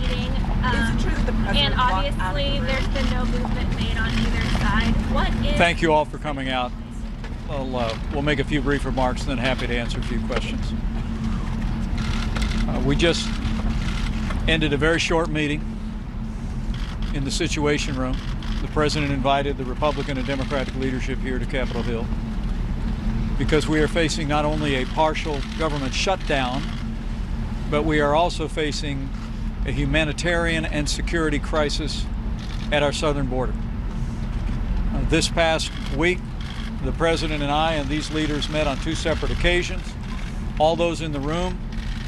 meeting. Is it true that the president And obviously there's been no movement made on either side. What is... Thank you all for coming out. We'll make a few brief remarks and then happy to answer a few questions. We just ended a very short meeting in the Situation Room. The president invited the Republican and Democratic leadership here to Capitol Hill because we are facing not only a partial government shutdown, but we are also facing a humanitarian and security crisis at our southern border. This past week, the president and I and these leaders met on 2 separate occasions. All those in the room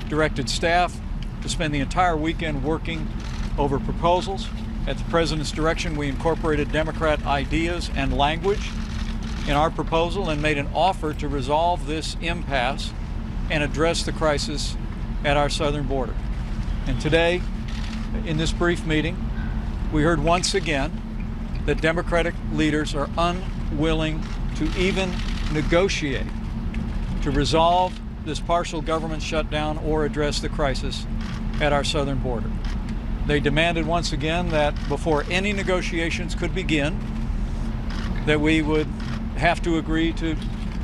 directed staff to spend the entire weekend working over proposals. At the president's direction, we incorporated Democrat ideas and language in our proposal and made an offer to resolve this impasse and address the crisis at our southern border. And today, in this brief meeting, we heard once again that Democratic leaders are unwilling to even negotiate to resolve this partial government shutdown or address the crisis at our southern border. They demanded once again that before any negotiations could begin, that we would have to agree to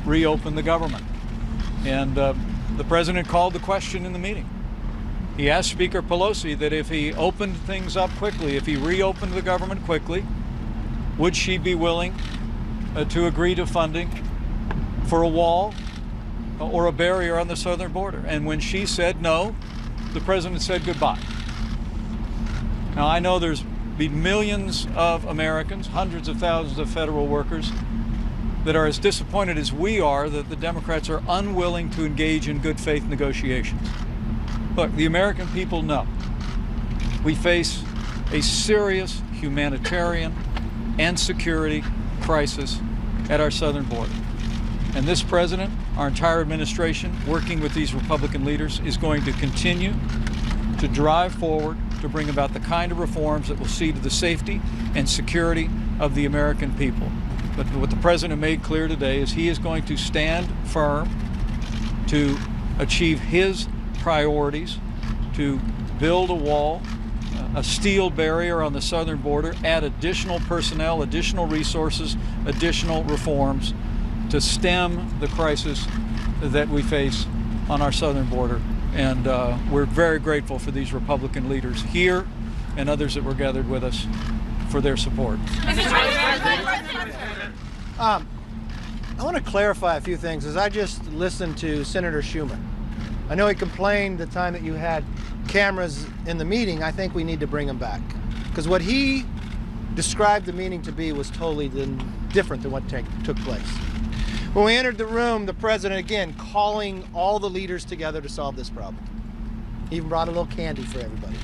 reopen the government. And the president called the question in the meeting. He asked Speaker Pelosi that if he opened things up quickly, if he reopened the government quickly, would she be willing to agree to funding for a wall or a barrier on the southern border? And when she said no, the president said goodbye. Now, I know there's been millions of Americans, hundreds of thousands of federal workers that are as disappointed as we are that the Democrats are unwilling to engage in good faith negotiations. Look, the American people know we face a serious humanitarian and security crisis at our southern border. And this president, our entire administration, working with these Republican leaders, is going to continue to drive forward to bring about the kind of reforms that will see to the safety and security of the American people. But what the president made clear today is he is going to stand firm to achieve his priorities, to build a wall, a steel barrier on the southern border, add additional personnel, additional resources, additional reforms to stem the crisis that we face on our southern border. And we're very grateful for these Republican leaders here and others that were gathered with us for their support. I want to clarify a few things. As I just listened to Senator Schumer, I know he complained the time that you had cameras in the meeting. I think we need to bring them back, because what he described the meeting to be was totally different than what took place. When we entered the room, the president, again, calling all the leaders together to solve this problem. He even brought a little candy for everybody.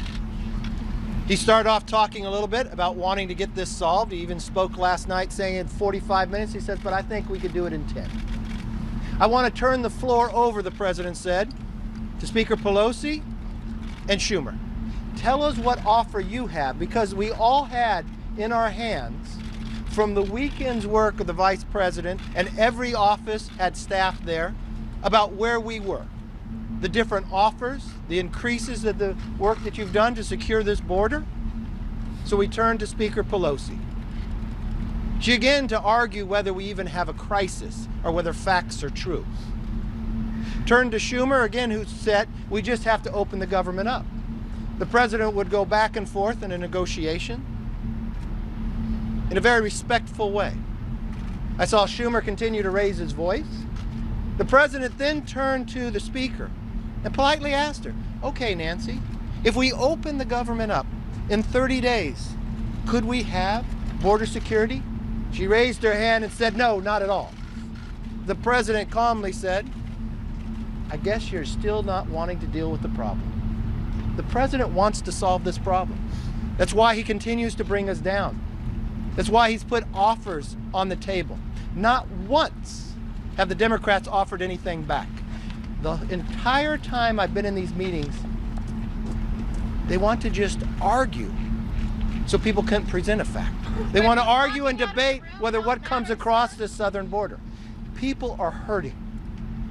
He started off talking a little bit about wanting to get this solved. He even spoke last night saying in 45 minutes, he says, but I think we could do it in 10. I want to turn the floor over, the president said, to Speaker Pelosi and Schumer. Tell us what offer you have, because we all had in our hands from the weekend's work of the vice president, and every office had staff there, about where we were. The different offers, the increases of the work that you've done to secure this border. So we turned to Speaker Pelosi. She again to argue whether we even have a crisis or whether facts are true. Turned to Schumer again, who said we just have to open the government up. The president would go back and forth in a negotiation in a very respectful way. I saw Schumer continue to raise his voice. The president then turned to the speaker and politely asked her, okay, Nancy, if we open the government up in 30 days, could we have border security? She raised her hand and said, no, not at all. The president calmly said, I guess you're still not wanting to deal with the problem. The president wants to solve this problem. That's why he continues to bring us down. That's why he's put offers on the table. Not once have the Democrats offered anything back. The entire time I've been in these meetings, they want to just argue so people can't present a fact. They want to argue and debate whether what comes across this southern border. People are hurting.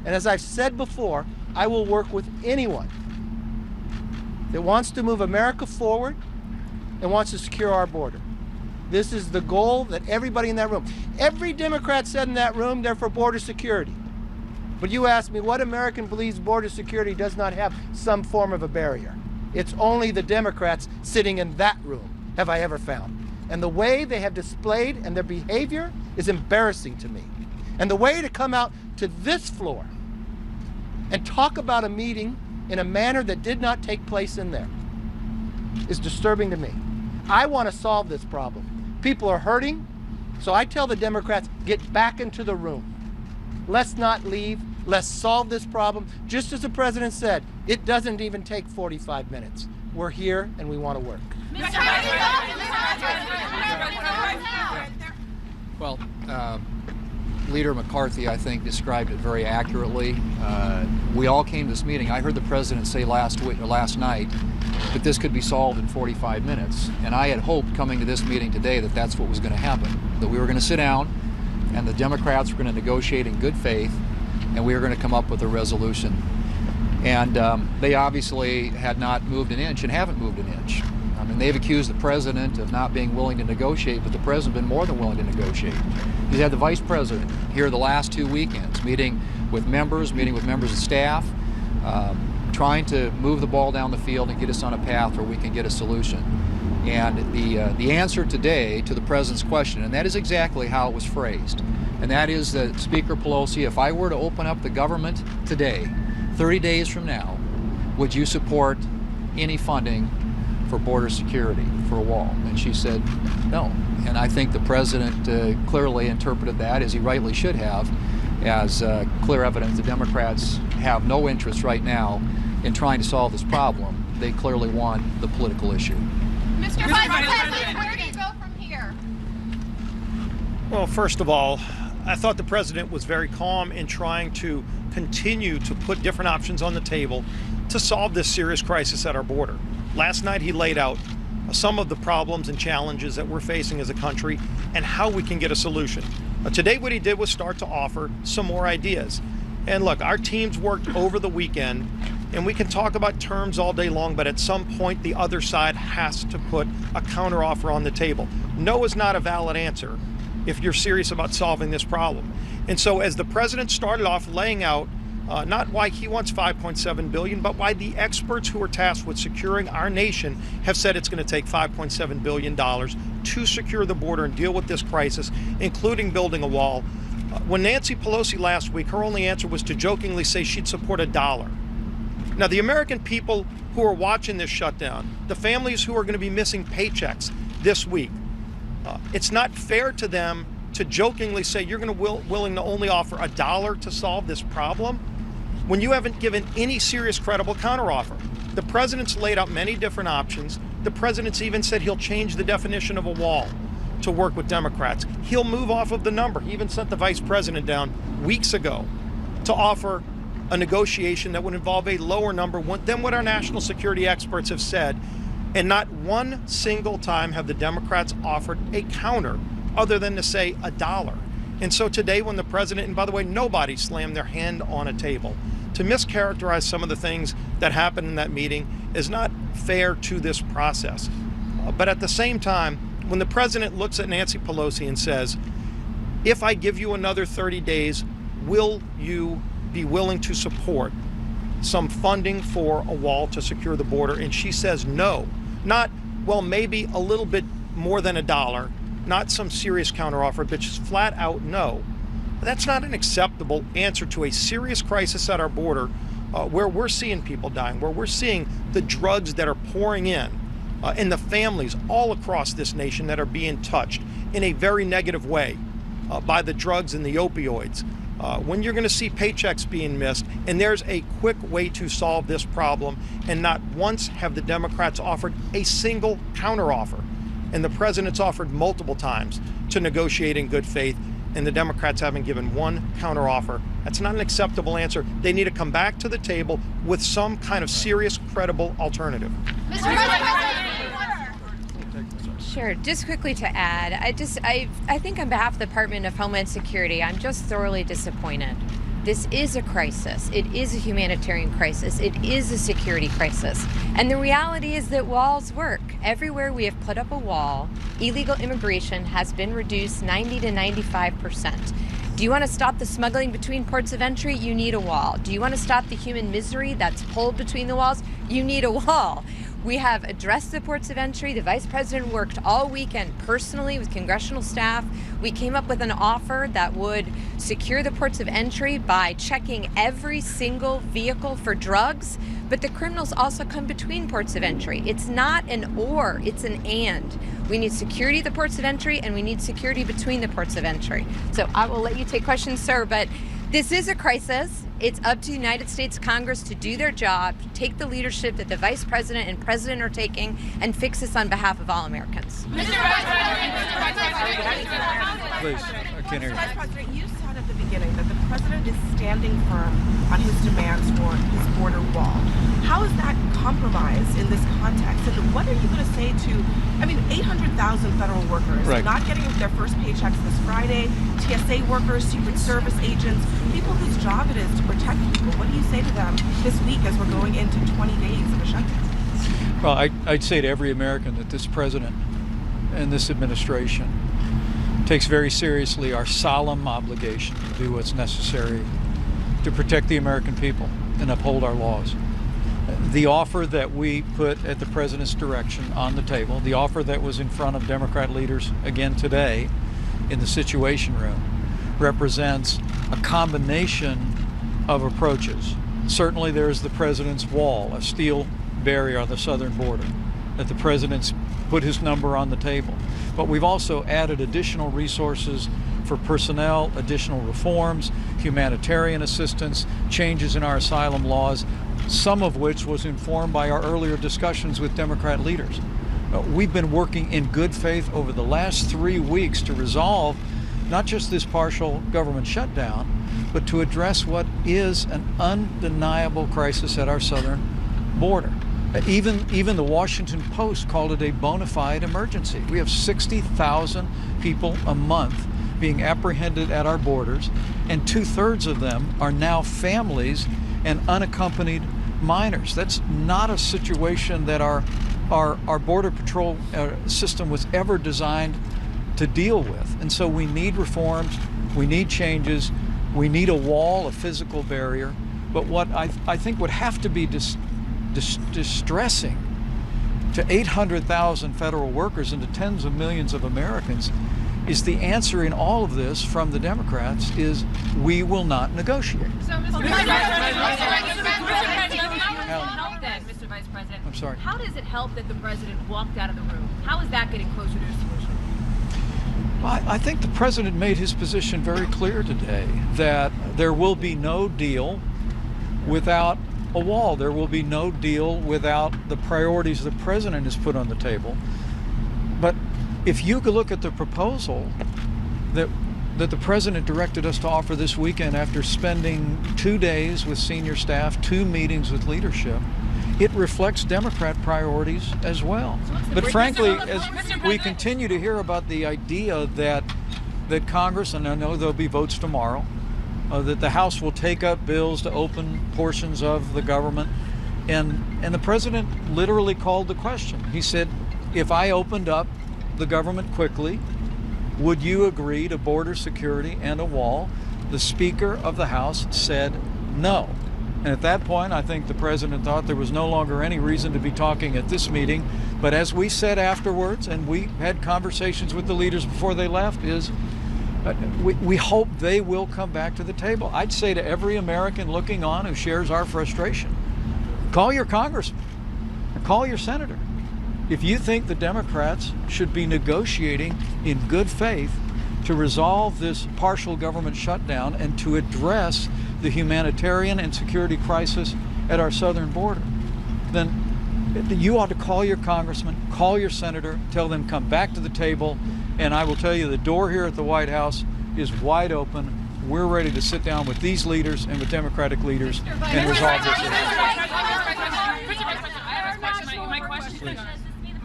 And as I've said before, I will work with anyone that wants to move America forward and wants to secure our border. This is the goal that everybody in that room, every Democrat said in that room, they're for border security. But you ask me, what American believes border security does not have some form of a barrier? It's only the Democrats sitting in that room, have I ever found. And the way they have displayed and their behavior is embarrassing to me. And the way to come out to this floor and talk about a meeting in a manner that did not take place in there is disturbing to me. I want to solve this problem. People are hurting, so I tell the Democrats, get back into the room. Let's not leave. Let's solve this problem. Just as the president said, it doesn't even take 45 minutes. We're here and we want to work. Well, Leader McCarthy, I think, described it very accurately. We all came to this meeting. I heard the president say last night that this could be solved in 45 minutes. And I had hoped coming to this meeting today that that's what was going to happen, that we were going to sit down and the Democrats were going to negotiate in good faith and we were going to come up with a resolution. And they obviously had not moved an inch and haven't moved an inch. I mean, they've accused the president of not being willing to negotiate, but the president's been more than willing to negotiate. He's had the vice president here the last 2 weekends, meeting with members of staff, trying to move the ball down the field and get us on a path where we can get a solution. And the answer today to the president's question, and that is exactly how it was phrased, and that is that Speaker Pelosi, if I were to open up the government today, 30 days from now, would you support any funding for border security, for a wall? And she said no. And I think the president clearly interpreted that, as he rightly should have, as clear evidence the Democrats have no interest right now in trying to solve this problem. They clearly want the political issue. Mr. Vice President, where do you go from here? Well, first of all, I thought the president was very calm in trying to continue to put different options on the table to solve this serious crisis at our border. Last night he laid out some of the problems and challenges that we're facing as a country and how we can get a solution. Today what he did was start to offer some more ideas. And look, our teams worked over the weekend, and we can talk about terms all day long, but at some point the other side has to put a counteroffer on the table. No is not a valid answer if you're serious about solving this problem. And so as the president started off laying out not why he wants $5.7 billion, but why the experts who are tasked with securing our nation have said it's going to take $5.7 billion to secure the border and deal with this crisis, including building a wall. When Nancy Pelosi last week, her only answer was to jokingly say she'd support $1. Now, the American people who are watching this shutdown, the families who are going to be missing paychecks this week, it's not fair to them to jokingly say you're going to willing to only offer $1 to solve this problem when you haven't given any serious, credible counteroffer. The president's laid out many different options. The president's even said he'll change the definition of a wall to work with Democrats. He'll move off of the number. He even sent the vice president down weeks ago to offer a negotiation that would involve a lower number than what our national security experts have said. And not one single time have the Democrats offered a counter other than to say $1. And so today when the president, and by the way, nobody slammed their hand on a table, to mischaracterize some of the things that happened in that meeting is not fair to this process. But at the same time, when the president looks at Nancy Pelosi and says, if I give you another 30 days, will you be willing to support some funding for a wall to secure the border? And she says no. Not, well, maybe a little bit more than $1, not some serious counteroffer, but just flat out no. That's not an acceptable answer to a serious crisis at our border, where we're seeing people dying, where we're seeing the drugs that are pouring in, and the families all across this nation that are being touched in a very negative way by the drugs and the opioids. When you're going to see paychecks being missed, and there's a quick way to solve this problem, and not once have the Democrats offered a single counteroffer. And the president's offered multiple times to negotiate in good faith, and the Democrats haven't given one counteroffer. That's not an acceptable answer. They need to come back to the table with some kind of serious, credible alternative. Mr. President, Sure. Just quickly to add, I think on behalf of the Department of Homeland Security, I'm just thoroughly disappointed this is a crisis. It is a humanitarian crisis. It is a security crisis. And the reality is that walls work. Everywhere we have put up a wall, illegal immigration has been reduced 90 to 95%. Do you want to stop the smuggling between ports of entry? You need a wall. Do you want to stop the human misery that's pulled between the walls? You need a wall. We have addressed the ports of entry. The Vice President worked all weekend personally with congressional staff. We came up with an offer that would secure the ports of entry by checking every single vehicle for drugs, but the criminals also come between ports of entry. It's not an or, it's an and. We need security at the ports of entry, and we need security between the ports of entry. So I will let you take questions, sir, but this is a crisis. It's up to the United States Congress to do their job, take the leadership that the Vice President and President are taking, and fix this on behalf of all Americans. Please, I can't hear you. Vice President, you said at the beginning that the President is standing firm on his demands for his border wall. How is that compromised in this context? And what are you going to say to, 800,000 federal workers not getting their first paychecks this Friday, TSA workers, Secret Service agents, people whose job it is to protect people? What do you say to them this week as we're going into 20 days of a shutdown? Well, I'd say to every American that this president and this administration takes very seriously our solemn obligation to do what's necessary to protect the American people and uphold our laws. The offer that we put at the president's direction on the table, the offer that was in front of Democrat leaders again today in the Situation Room, represents a combination of approaches. Certainly there's the president's wall, a steel barrier on the southern border, that the president's put his number on the table. But we've also added additional resources for personnel, additional reforms, humanitarian assistance, changes in our asylum laws, some of which was informed by our earlier discussions with Democrat leaders. We've been working in good faith over the last 3 weeks to resolve not just this partial government shutdown, but to address what is an undeniable crisis at our southern border. Even the Washington Post called it a bona fide emergency. We have 60,000 people a month being apprehended at our borders, and 2/3 of them are now families and unaccompanied minors. That's not a situation that our Border Patrol system was ever designed to deal with. And so we need reforms, we need changes, we need a wall, a physical barrier. But what I think would have to be distressing to 800,000 federal workers and to tens of millions of Americans is the answer in all of this from the Democrats is we will not negotiate. So, Mr. Mr. Vice President, I'm sorry. How does it help that the president walked out of the room? How is that getting closer to a solution? I think the president made his position very clear today that there will be no deal without a wall. There will be no deal without the priorities the president has put on the table. But if you could look at the proposal that the president directed us to offer this weekend after spending 2 days with senior staff, 2 meetings with leadership, it reflects Democrat priorities as well. But frankly, as we continue to hear about the idea that Congress, and I know there'll be votes tomorrow, that the House will take up bills to open portions of the government, and the president literally called the question. He said, if I opened up the government quickly, would you agree to border security and a wall? The Speaker of the House said no. And at that point, I think the president thought there was no longer any reason to be talking at this meeting. But as we said afterwards, and we had conversations with the leaders before they left, is we hope they will come back to the table. I'd say to every American looking on who shares our frustration, call your congressman, or call your senator. If you think the Democrats should be negotiating in good faith to resolve this partial government shutdown and to address the humanitarian and security crisis at our southern border, then you ought to call your congressman, call your senator, tell them come back to the table, and I will tell you the door here at the White House is wide open. We're ready to sit down with these leaders and with Democratic leaders and resolve this issue.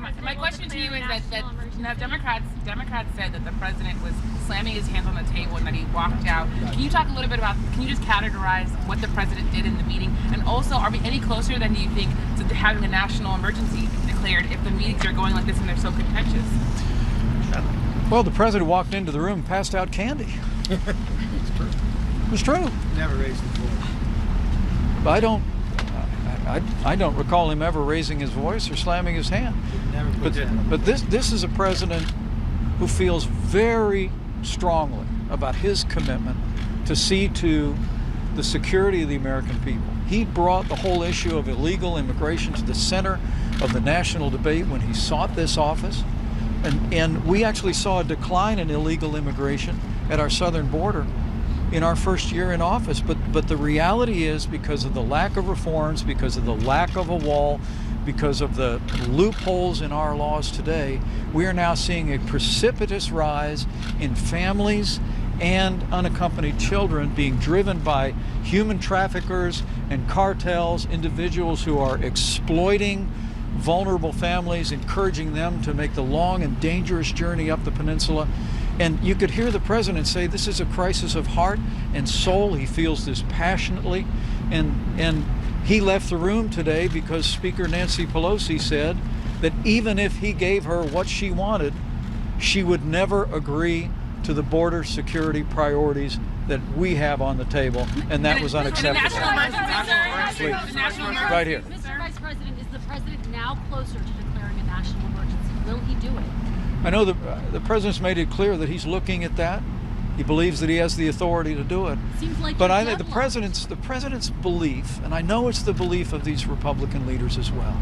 My question to you is that now Democrats said that the president was slamming his hands on the table and that he walked out. Can you talk a little bit about? Can you just categorize what the president did in the meeting? And also, are we any closer than you think to having a national emergency declared if the meetings are going like this and they're so contentious? Well, the president walked into the room and passed out candy. It's true. Never raised his voice. But I don't recall him ever raising his voice or slamming his hand. Never put that up. But this is a president who feels very strongly about his commitment to see to the security of the American people. He brought the whole issue of illegal immigration to the center of the national debate when he sought this office. And we actually saw a decline in illegal immigration at our southern border in our first year in office. But the reality is, because of the lack of reforms, because of the lack of a wall, because of the loopholes in our laws today, we are now seeing a precipitous rise in families and unaccompanied children being driven by human traffickers and cartels, individuals who are exploiting vulnerable families, encouraging them to make the long and dangerous journey up the peninsula. And you could hear the president say this is a crisis of heart and soul. He feels this passionately. And he left the room today because Speaker Nancy Pelosi said that even if he gave her what she wanted, she would never agree to the border security priorities that we have on the table, and that was unacceptable. Right here. Mr. Vice President, is the president now closer to declaring a national emergency? Will he do it? I know the president's made it clear that he's looking at that. He believes that he has the authority to do it. Seems like but I think the president's belief, and I know it's the belief of these Republican leaders as well,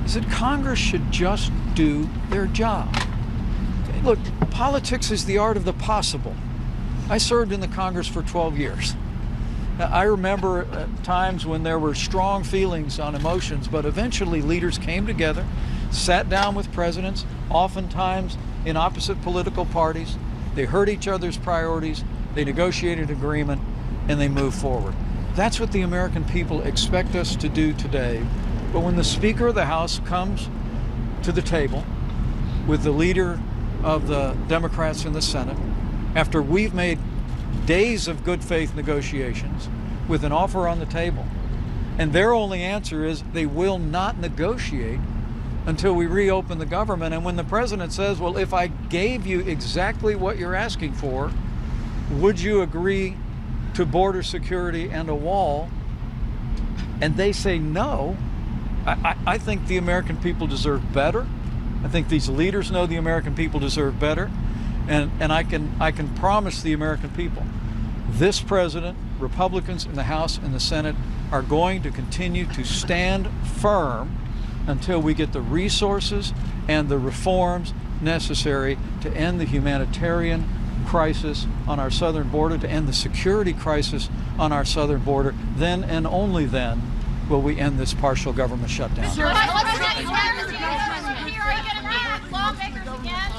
is that Congress should just do their job. Look, politics is the art of the possible. I served in the Congress for 12 years. I remember times when there were strong feelings on emotions, but eventually leaders came together, sat down with presidents, oftentimes in opposite political parties. They heard each other's priorities, they negotiated agreement, and they moved forward. That's what the American people expect us to do today. But when the Speaker of the House comes to the table with the leader of the Democrats in the Senate, after we've made days of good faith negotiations with an offer on the table, and their only answer is they will not negotiate until we reopen the government. And when the president says, well, if I gave you exactly what you're asking for, would you agree to border security and a wall? And they say no. I think the American people deserve better. I think these leaders know the American people deserve better. And I can promise the American people, this president, Republicans in the House and the Senate are going to continue to stand firm until we get the resources and the reforms necessary to end the humanitarian crisis on our southern border, to end the security crisis on our southern border. Then and only then will we end this partial government shutdown. Are you going to meet lawmakers again?